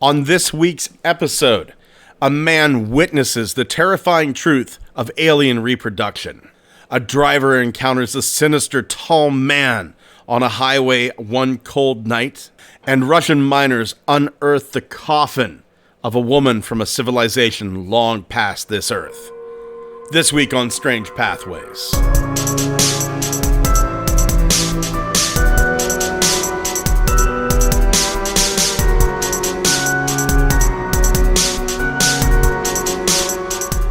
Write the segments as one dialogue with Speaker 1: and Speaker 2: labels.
Speaker 1: On this week's episode, a man witnesses the terrifying truth of alien reproduction. A driver encounters a sinister tall man on a highway one cold night. And Russian miners unearth the coffin of a woman from a civilization long past this earth. This week on Strange Pathways.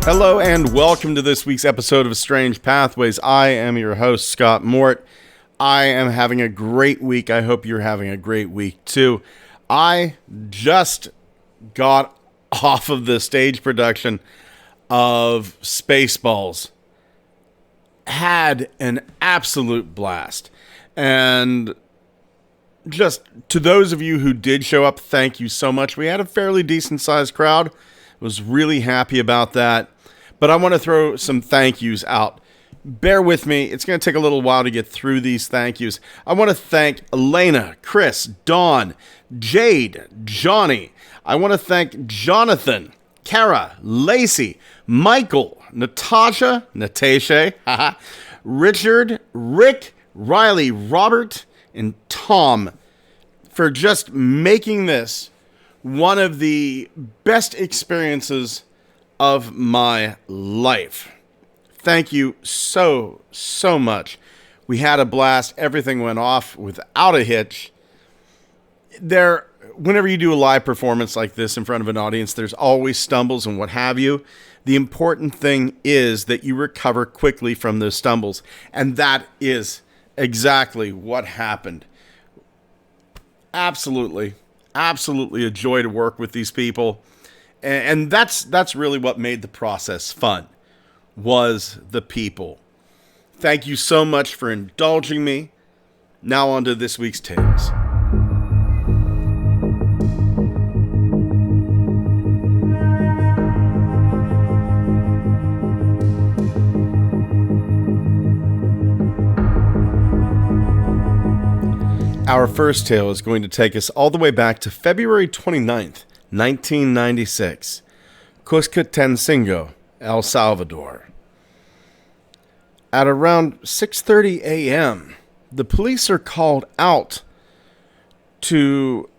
Speaker 1: Hello and welcome to this week's episode of Strange Pathways. I am your host, Scott Mort. I am having a great week. I hope you're having a great week too. I just got off of the stage production of Spaceballs. Had an absolute blast. And just to those of you who did show up, thank you so much. We had a fairly decent sized crowd. Was really happy about that. But I want to throw some thank yous out. Bear with me. It's going to take a little while to get through these thank yous. I want to thank Elena, Chris, Dawn, Jade, Johnny. I want to thank Jonathan, Kara, Lacey, Michael, Natasha, Richard, Rick, Riley, Robert, and Tom for just making this one of the best experiences of my life. Thank you so much. We had a blast. Everything went off without a hitch. Whenever you do a live performance like this in front of an audience, there's always stumbles and what have you. The important thing is that you recover quickly from those stumbles. And that is exactly what happened. Absolutely a joy to work with these people. And that's really what made the process fun, was the people. Thank you so much for indulging me. Now on to this week's tales. Our first tale is going to take us all the way back to February 29th, 1996, Cuscatenango, El Salvador. At around 6:30 a.m., the police are called out to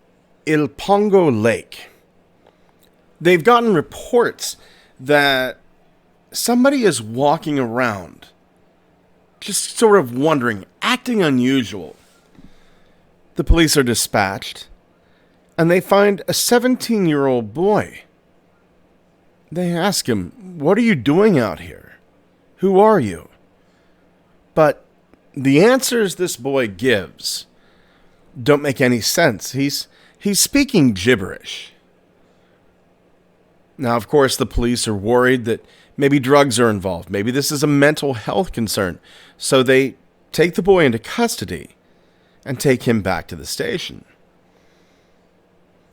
Speaker 1: El Pongo Lake. They've gotten reports that somebody is walking around, just sort of wondering, acting unusual. The police are dispatched, and they find a 17-year-old boy. They ask him, "What are you doing out here? Who are you?" But the answers this boy gives don't make any sense. He's speaking gibberish. Now, of course, the police are worried that maybe drugs are involved. Maybe this is a mental health concern. So they take the boy into custody and take him back to the station.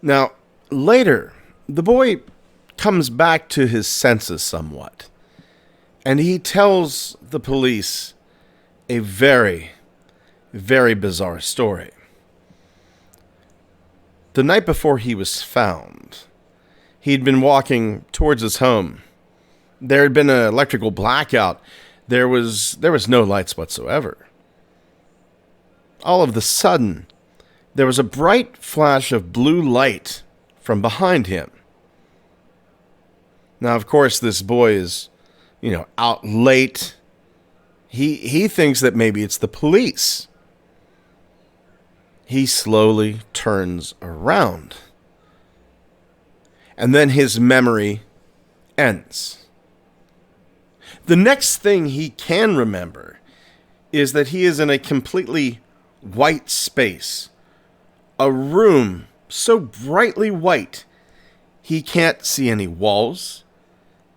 Speaker 1: Now, later, the boy comes back to his senses somewhat, and he tells the police a very, very bizarre story. The night before he was found, he'd been walking towards his home. There had been an electrical blackout. There was no lights whatsoever. All of a sudden, there was a bright flash of blue light from behind him. Now, of course, this boy is, out late. He thinks that maybe it's the police. He slowly turns around. And then his memory ends. The next thing he can remember is that he is in a completely white space. A room so brightly white, he can't see any walls.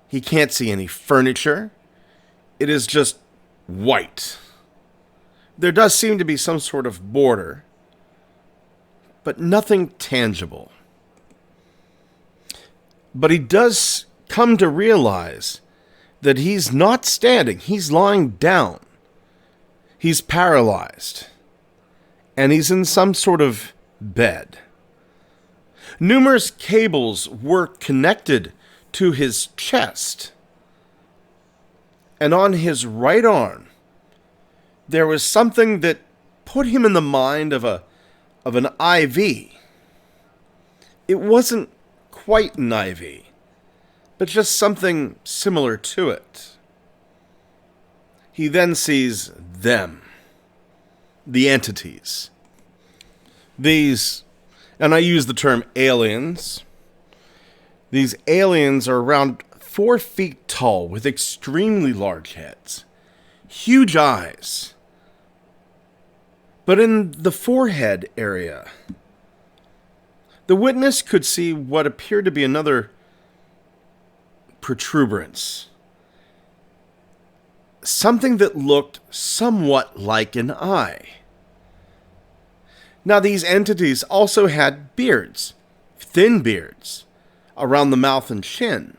Speaker 1: He can't see any furniture. It is just white. There does seem to be some sort of border, but nothing tangible. But he does come to realize that he's not standing. He's lying down. He's paralyzed. And he's in some sort of bed. Numerous cables were connected to his chest. And on his right arm, there was something that put him in the mind of an IV. It wasn't quite an IV, but just something similar to it. He then sees them, the entities. These, and I use the term aliens, these aliens are around 4 feet tall with extremely large heads, huge eyes. But in the forehead area, the witness could see what appeared to be another protuberance. Something that looked somewhat like an eye. Now, these entities also had beards, thin beards, around the mouth and chin.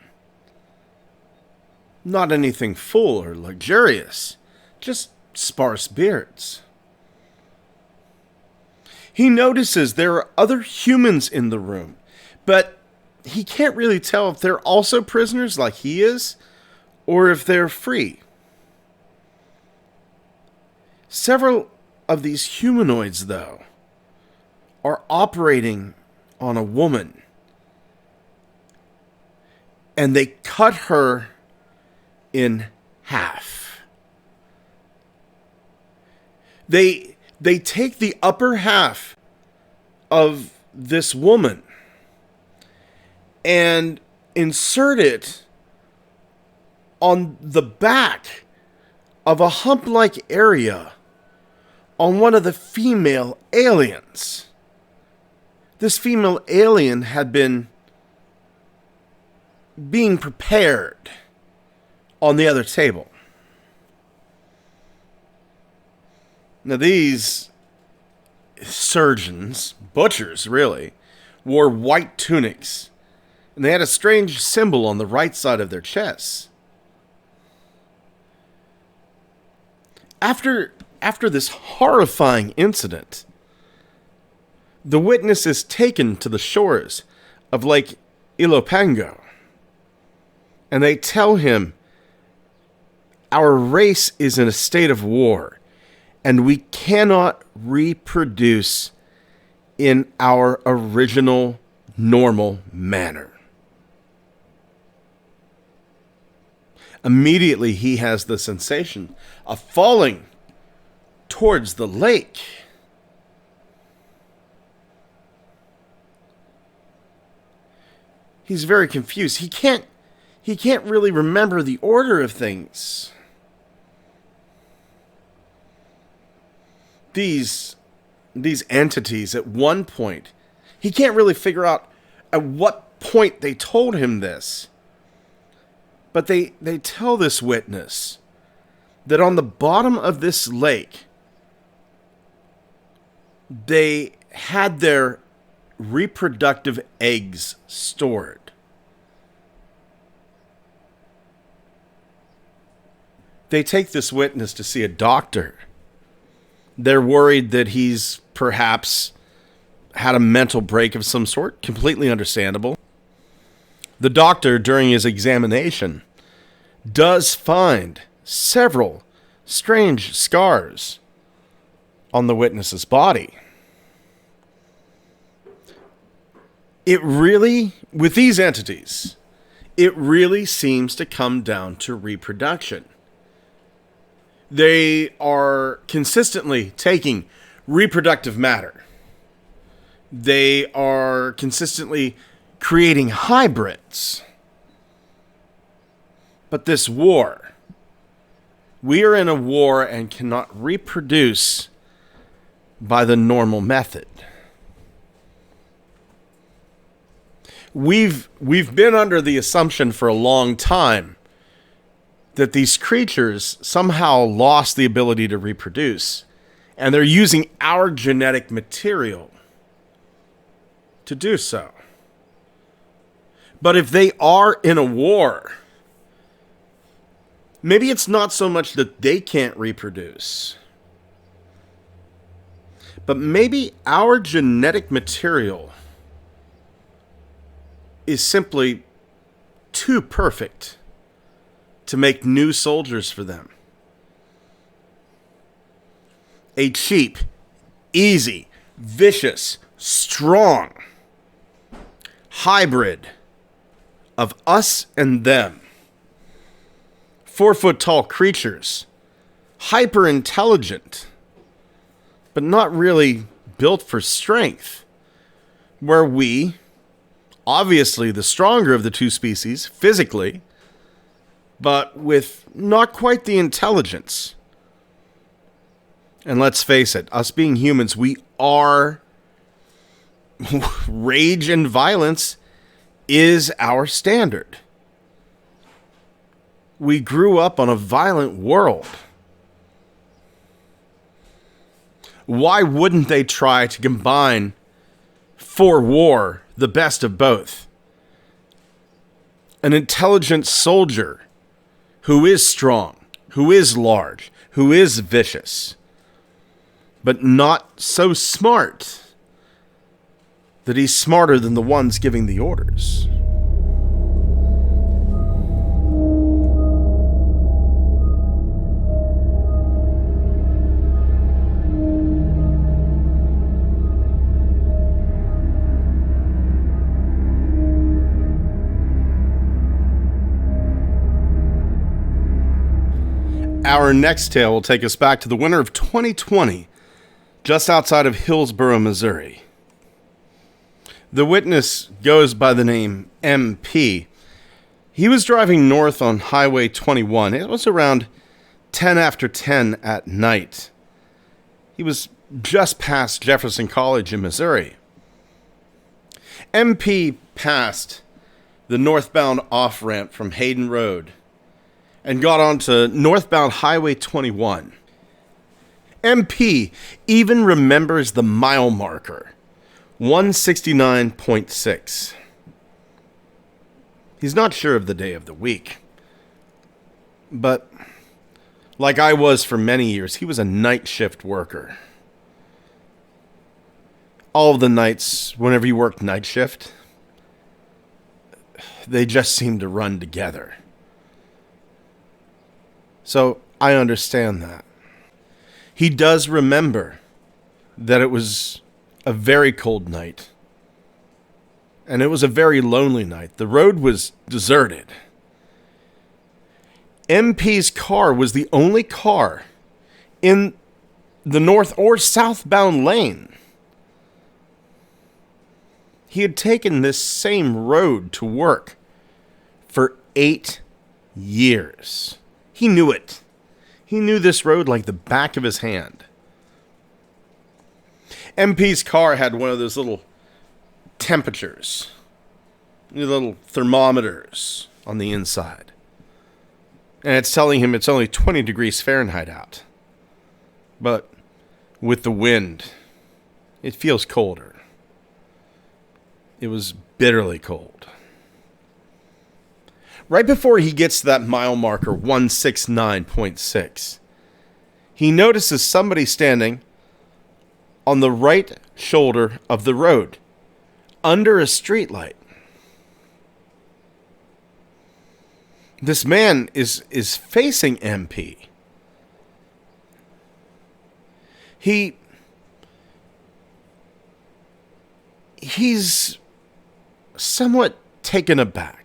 Speaker 1: Not anything full or luxurious, just sparse beards. He notices there are other humans in the room, but he can't really tell if they're also prisoners like he is, or if they're free. Several of these humanoids, though, are operating on a woman. And they cut her in half. They take the upper half of this woman and insert it on the back of a hump-like area on one of the female aliens. This female alien had been being prepared on the other table. Now these surgeons, butchers really, wore white tunics, and they had a strange symbol on the right side of their chests. After this horrifying incident, the witness is taken to the shores of Lake Ilopango, and they tell him, "Our race is in a state of war, and we cannot reproduce in our original normal manner." Immediately he has the sensation of falling towards the lake. He's very confused. He can't really remember the order of things. These entities, at one point, he can't really figure out at what point they told him this. But they tell this witness that on the bottom of this lake, they had their reproductive eggs stored. They take this witness to see a doctor. They're worried that he's perhaps had a mental break of some sort. Completely understandable. The doctor, during his examination, does find several strange scars on the witness's body. It really, with these entities, it really seems to come down to reproduction. They are consistently taking reproductive matter. They are consistently creating hybrids. But this war, we are in a war and cannot reproduce by the normal method. We've been under the assumption for a long time that these creatures somehow lost the ability to reproduce, and they're using our genetic material to do so. But if they are in a war, maybe it's not so much that they can't reproduce, but maybe our genetic material is simply too perfect to make new soldiers for them. A cheap, easy, vicious, strong hybrid of us and them. 4-foot-tall creatures, hyper intelligent, but not really built for strength. Where we, obviously the stronger of the two species, physically, but with not quite the intelligence. And let's face it, us being humans, we are... rage and violence is our standard. We grew up on a violent world. Why wouldn't they try to combine for war the best of both? An intelligent soldier who is strong, who is large, who is vicious, but not so smart that he's smarter than the ones giving the orders. Our next tale will take us back to the winter of 2020, just outside of Hillsboro, Missouri. The witness goes by the name MP. He was driving north on Highway 21. It was around 10 after 10 at night. He was just past Jefferson College in Missouri. MP passed the northbound off-ramp from Hayden Road and got onto northbound Highway 21. MP even remembers the mile marker, 169.6. He's not sure of the day of the week. But, like I was for many years, he was a night shift worker. All of the nights, whenever you worked night shift, they just seemed to run together. So, I understand that. He does remember that it was a very cold night. And it was a very lonely night. The road was deserted. MP's car was the only car in the north or southbound lane. He had taken this same road to work for 8 years. He knew it. He knew this road like the back of his hand. MP's car had one of those little temperatures, little thermometers on the inside. And it's telling him it's only 20 degrees Fahrenheit out. But with the wind, it feels colder. It was bitterly cold. Right before he gets to that mile marker, 169.6, he notices somebody standing on the right shoulder of the road, under a streetlight. This man is facing MP. He's somewhat taken aback.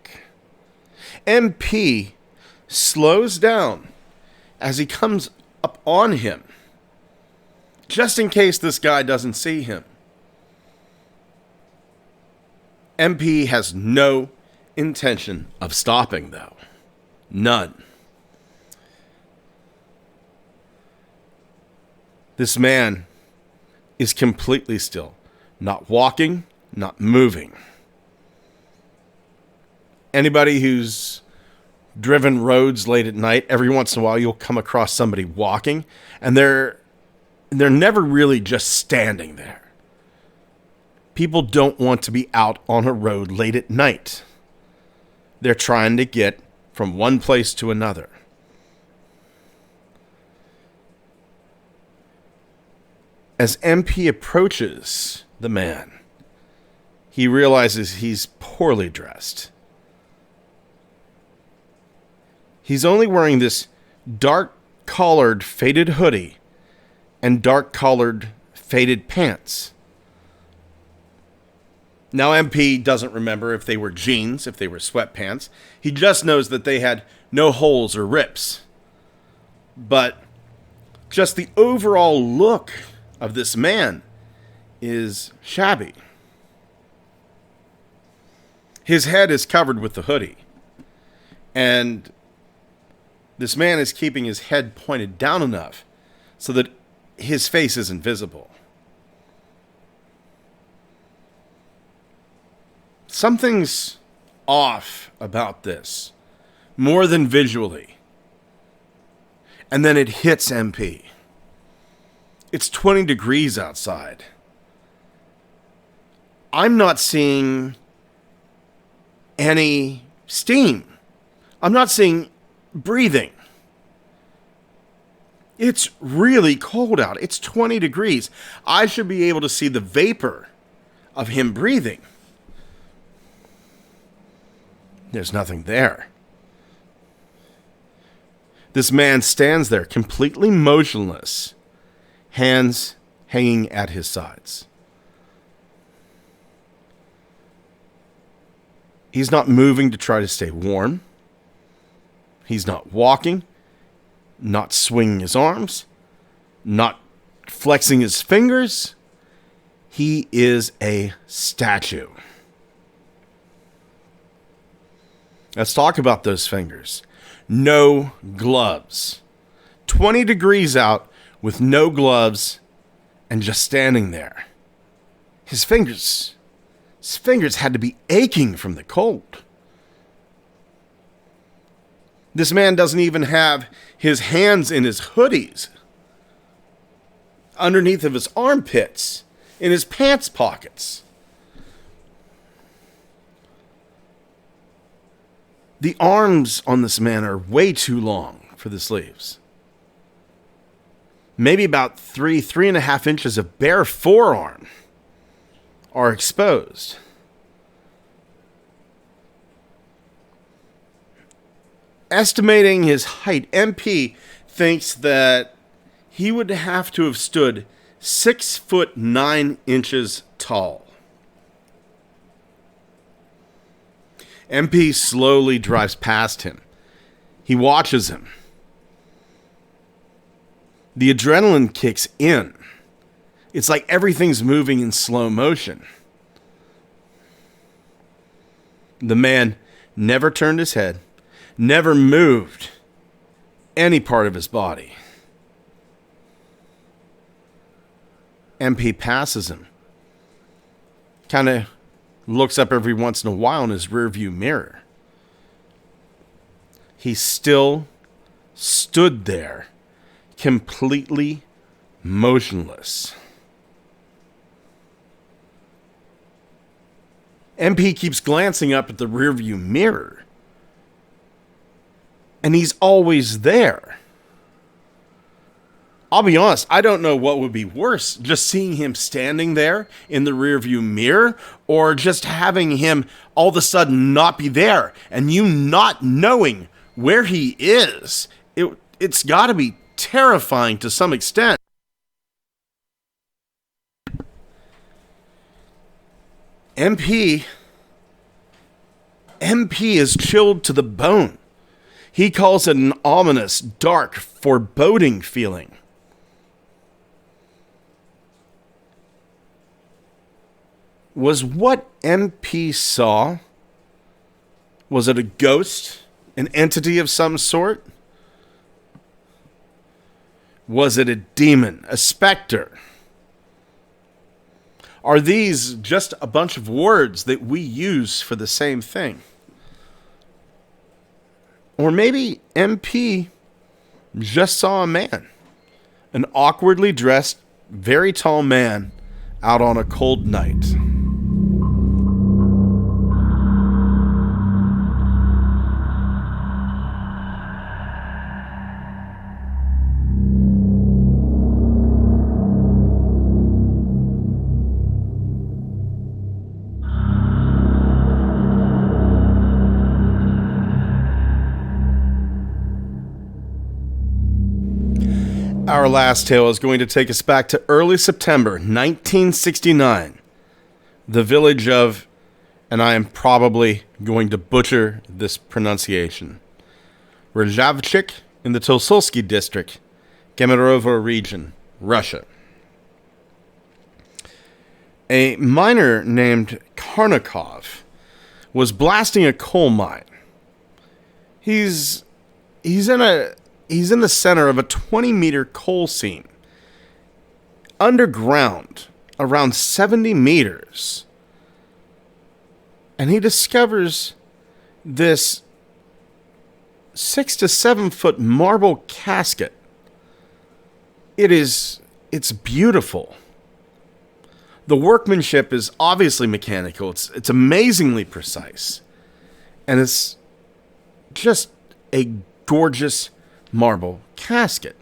Speaker 1: MP slows down as he comes up on him, just in case this guy doesn't see him. MP has no intention of stopping, though. None. This man is completely still. Not walking, not moving. Anybody who's driven roads late at night, every once in a while you'll come across somebody walking, and they're never really just standing there. People don't want to be out on a road late at night. They're trying to get from one place to another. As MP approaches the man, he realizes he's poorly dressed. He's only wearing this dark collared faded hoodie and dark collared faded pants. Now, MP doesn't remember if they were jeans, if they were sweatpants. He just knows that they had no holes or rips. But just the overall look of this man is shabby. His head is covered with the hoodie. And this man is keeping his head pointed down enough so that his face isn't visible. Something's off about this, more than visually. And then it hits MP. It's 20 degrees outside. I'm not seeing any steam. I'm not seeing breathing. It's really cold out. It's 20 degrees. I should be able to see the vapor of him breathing. There's nothing there. This man stands there completely motionless, hands hanging at his sides. He's not moving to try to stay warm. He's not walking, not swinging his arms, not flexing his fingers. He is a statue. Let's talk about those fingers. No gloves. 20 degrees out with no gloves and just standing there. His fingers had to be aching from the cold. This man doesn't even have his hands in his hoodies, underneath of his armpits, in his pants pockets. The arms on this man are way too long for the sleeves. Maybe about 3.5 inches of bare forearm are exposed. Estimating his height, MP thinks that he would have to have stood 6'9" tall. MP slowly drives past him. He watches him. The adrenaline kicks in. It's like everything's moving in slow motion. The man never turned his head, never moved any part of his body. MP passes him. Kind of looks up every once in a while in his rearview mirror. He still stood there, completely motionless. MP keeps glancing up at the rearview mirror, and he's always there. I'll be honest, I don't know what would be worse, just seeing him standing there in the rearview mirror, or just having him all of a sudden not be there, and you not knowing where he is. It's got to be terrifying to some extent. MP is chilled to the bone. He calls it an ominous, dark, foreboding feeling. Was what MP saw, was it a ghost? An entity of some sort? Was it a demon? A specter? Are these just a bunch of words that we use for the same thing? Or maybe MP just saw a man. An awkwardly dressed, very tall man out on a cold night. Our last tale is going to take us back to early September 1969. The village of, and I am probably going to butcher this pronunciation, Reproduction in the Tosolsky district, Kemerovo region, Russia. A miner named Karnikov was blasting a coal mine. He's in the center of a 20-meter coal seam, underground, around 70 meters. And he discovers this 6 to 7 foot marble casket. It's beautiful. The workmanship is obviously mechanical. It's amazingly precise. And it's just a gorgeous marble casket.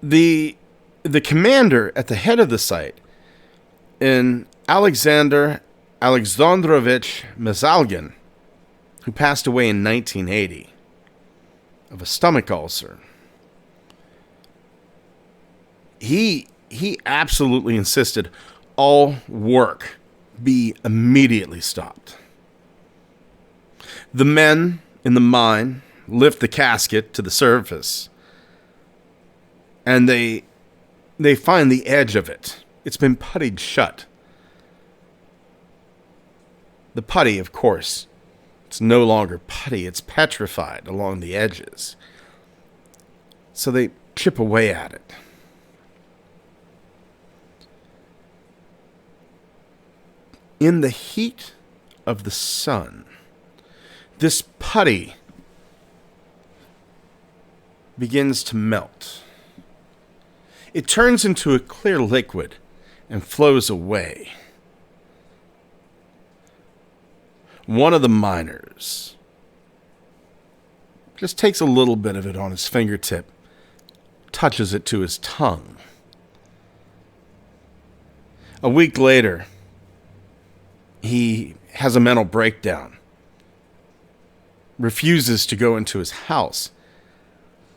Speaker 1: The commander at the head of the site, in Alexander Alexandrovich Mazalgin, who passed away in 1980 of a stomach ulcer, he absolutely insisted all work be immediately stopped. The men in the mine lift the casket to the surface, and they find the edge of it. It's been puttied shut. The putty, of course, it's no longer putty, it's petrified along the edges. So they chip away at it. In the heat of the sun, this putty begins to melt. It turns into a clear liquid and flows away. One of the miners just takes a little bit of it on his fingertip, touches it to his tongue. A week later, he has a mental breakdown, refuses to go into his house.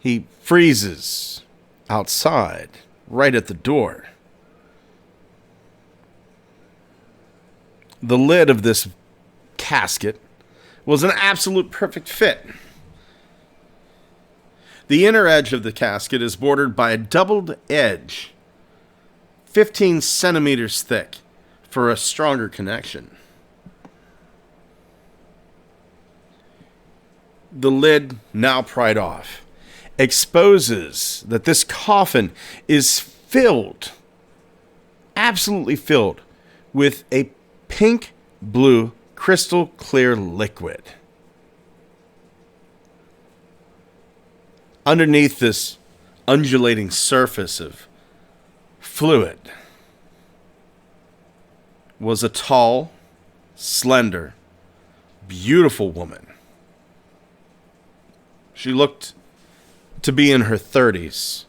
Speaker 1: He freezes outside, right at the door. The lid of this casket was an absolute perfect fit. The inner edge of the casket is bordered by a doubled edge, 15 centimeters thick, for a stronger connection. The lid, now pried off, exposes that this coffin is filled, absolutely filled, with a pink-blue crystal clear liquid. Underneath this undulating surface of fluid was a tall, slender, beautiful woman. She looked to be in her 30s,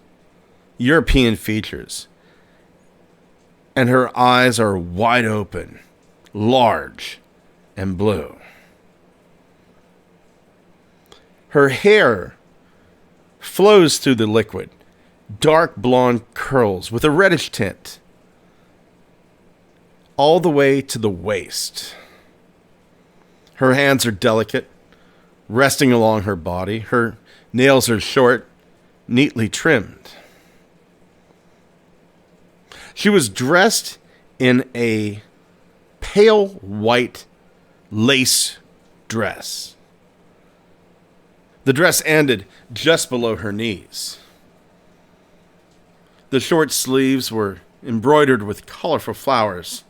Speaker 1: European features, and her eyes are wide open, large, and blue. Her hair flows through the liquid, dark blonde curls with a reddish tint, all the way to the waist. Her hands are delicate, resting along her body. Her nails are short, neatly trimmed. She was dressed in a pale white lace dress. The dress ended just below her knees. The short sleeves were embroidered with colorful flowers,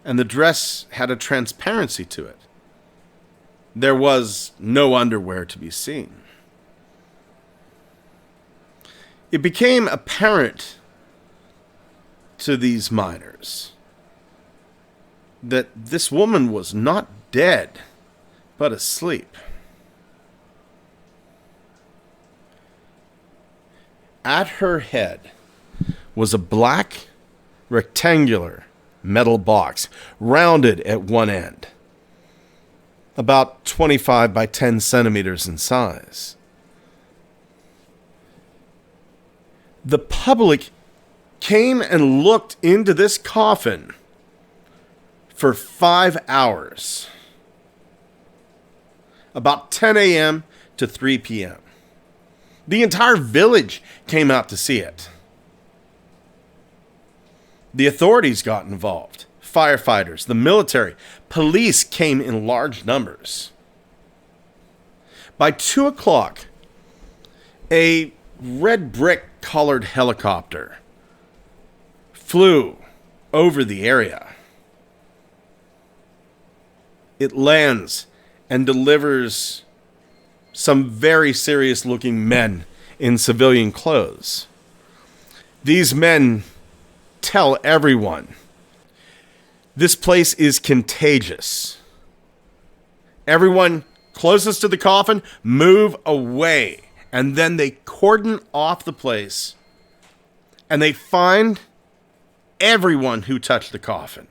Speaker 1: and the dress had a transparency to it. There was no underwear to be seen. It became apparent to these miners that this woman was not dead, but asleep. At her head was a black, rectangular metal box, rounded at one end. about 25 by 10 centimeters in size. The public came and looked into this coffin for 5 hours, about 10 a.m. to 3 p.m. The entire village came out to see it. The authorities got involved. Firefighters, the military, police came in large numbers. By 2 o'clock, a red brick colored helicopter flew over the area. It lands and delivers some very serious looking men in civilian clothes. These men tell everyone, this place is contagious. Everyone closest to the coffin, move away. And then they cordon off the place and they find everyone who touched the coffin,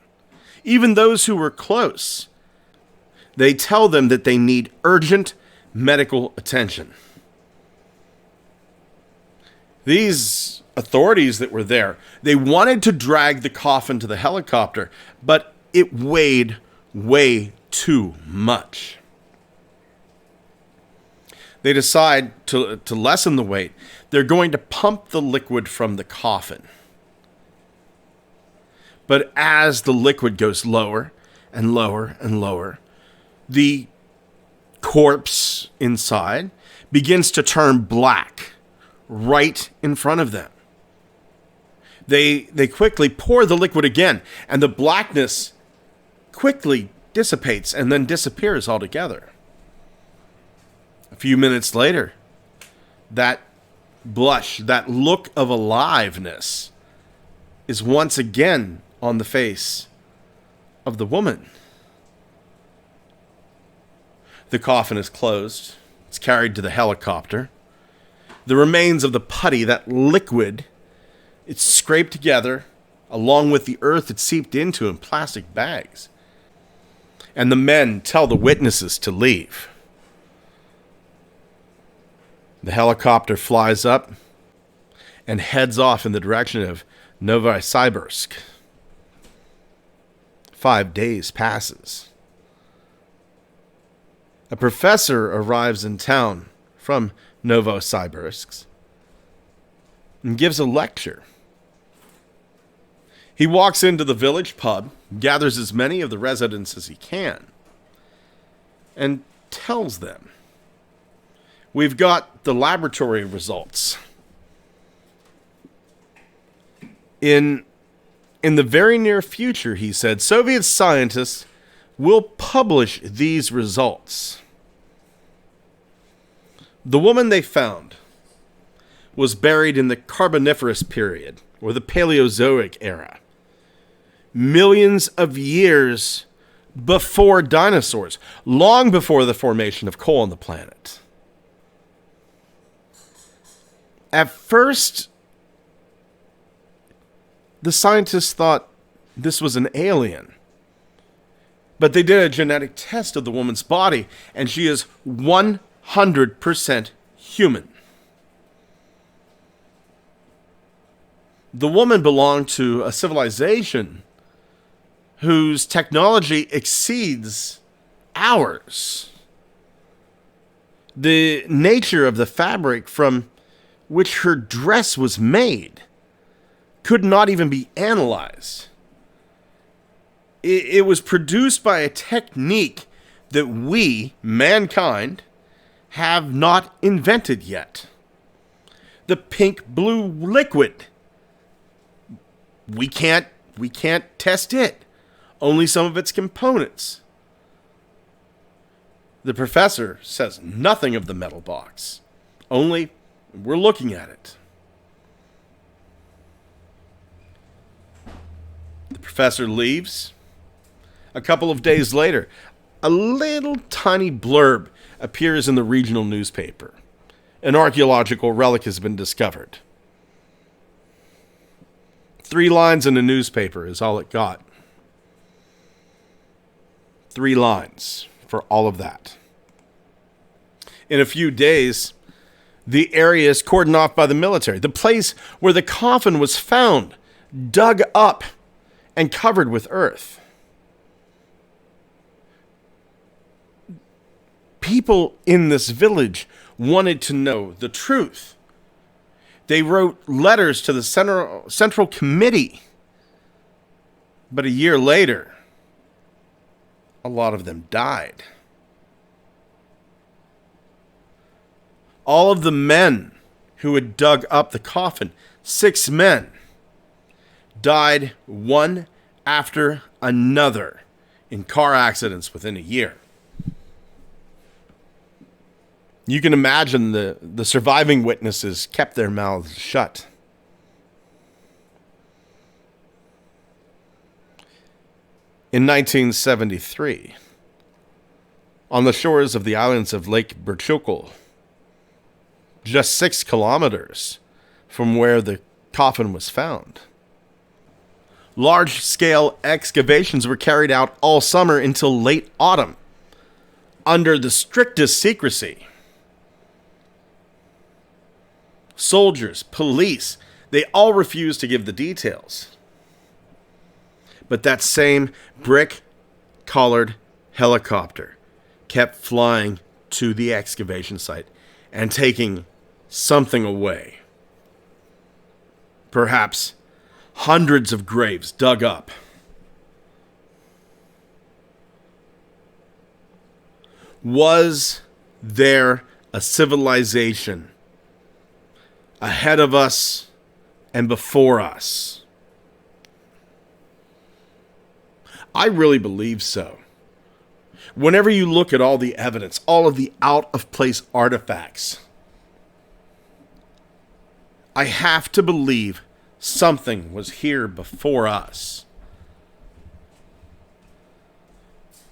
Speaker 1: even those who were close. They tell them that they need urgent medical attention. These authorities that were there, they wanted to drag the coffin to the helicopter, but it weighed way too much. They decide to lessen the weight. They're going to pump the liquid from the coffin. But as the liquid goes lower and lower and lower, the corpse inside begins to turn black right in front of them. They quickly pour the liquid again, and the blackness quickly dissipates and then disappears altogether. A few minutes later, that blush, that look of aliveness is once again on the face of the woman. The coffin is closed. It's carried to the helicopter. The remains of the putty, that liquid, it's scraped together along with the earth it seeped into in plastic bags. And the men tell the witnesses to leave. The helicopter flies up and heads off in the direction of Novosibirsk. 5 days passes. A professor arrives in town from Novosibirsk and gives a lecture. He walks into the village pub, gathers as many of the residents as he can, and tells them, we've got the laboratory results. In the very near future, he said, Soviet scientists will publish these results. The woman they found was buried in the Carboniferous period, or the Paleozoic era. Millions of years before dinosaurs, long before the formation of coal on the planet. At first, the scientists thought this was an alien. But they did a genetic test of the woman's body, and she is 100% human. The woman belonged to a civilization whose technology exceeds ours. The nature of the fabric from which her dress was made could not even be analyzed. It was produced by a technique that we, mankind, have not invented yet. The pink-blue liquid. We can't test it. Only some of its components. The professor says nothing of the metal box. Only we're looking at it. The professor leaves. A couple of days later, a little tiny blurb appears in the regional newspaper. An archaeological relic has been discovered. 3 lines in the newspaper is all it got. 3 lines. for all of that. In a few days, the area is cordoned off by the military. The place where the coffin was found, dug up and covered with earth. People in this village wanted to know the truth. They wrote letters to the Central Committee. But a year later, a lot of them died. All of the men who had dug up the coffin, 6 men, died one after another in car accidents within a year. You can imagine the surviving witnesses kept their mouths shut. In 1973, on the shores of the islands of Lake Reproduction, just 6 kilometers from where the coffin was found, large-scale excavations were carried out all summer until late autumn, under the strictest secrecy. Soldiers, police, they all refused to give the details. But that same brick-collared helicopter kept flying to the excavation site and taking something away. Perhaps hundreds of graves dug up. Was there a civilization ahead of us and before us? I really believe so. Whenever you look at all the evidence, all of the out-of-place artifacts, I have to believe something was here before us.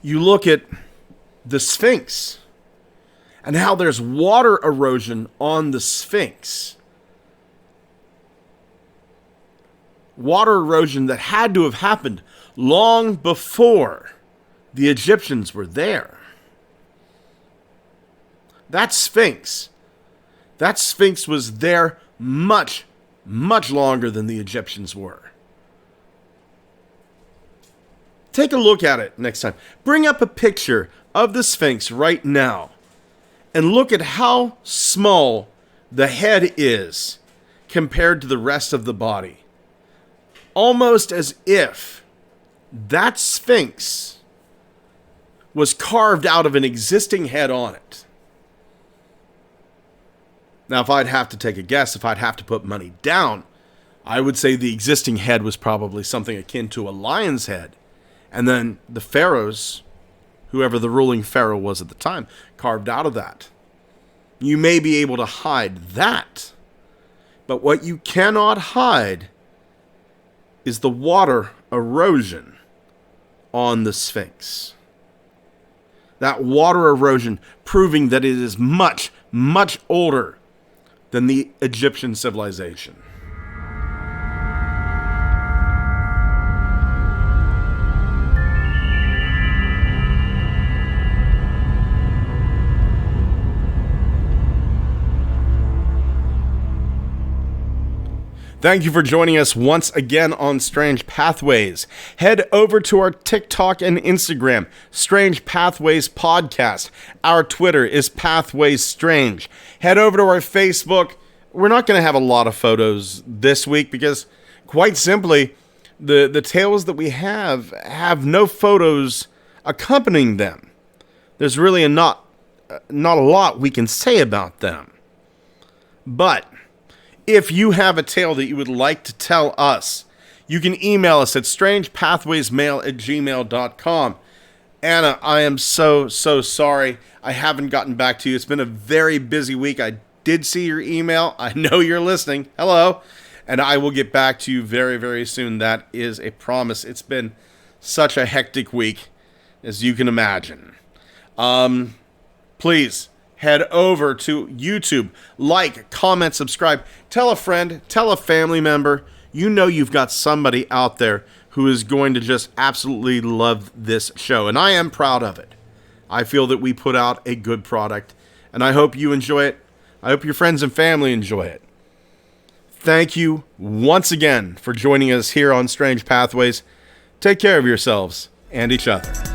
Speaker 1: You look at the Sphinx and how there's water erosion on the Sphinx. Water erosion that had to have happened long before the Egyptians were there. That Sphinx was there much, much longer than the Egyptians were. Take a look at it next time. Bring up a picture of the Sphinx right now and look at how small the head is compared to the rest of the body. Almost as if that Sphinx was carved out of an existing head on it. Now, if I'd have to take a guess, if I'd have to put money down, I would say the existing head was probably something akin to a lion's head. And then the pharaohs, whoever the ruling pharaoh was at the time, carved out of that. You may be able to hide that. But what you cannot hide is the water erosion on the Sphinx. That water erosion proving that it is much, much older than the Egyptian civilization. Thank you for joining us once again on Strange Pathways. Head over to our TikTok and Instagram, Strange Pathways Podcast. Our Twitter is Pathways Strange. Head over to our Facebook. We're not going to have a lot of photos this week because, quite simply, the tales that we have no photos accompanying them. There's really not a lot we can say about them. But if you have a tale that you would like to tell us, you can email us at strangepathwaysmail@gmail.com. Anna, I am so sorry I haven't gotten back to you. It's been a very busy week. I did see your email. I know you're listening. Hello. And I will get back to you very, very soon. That is a promise. It's been such a hectic week, as you can imagine. Please head over to YouTube, like, comment, subscribe, tell a friend, tell a family member. You know you've got somebody out there who is going to just absolutely love this show, and I am proud of it. I feel that we put out a good product, and I hope you enjoy it. I hope your friends and family enjoy it. Thank you once again for joining us here on Strange Pathways. Take care of yourselves and each other.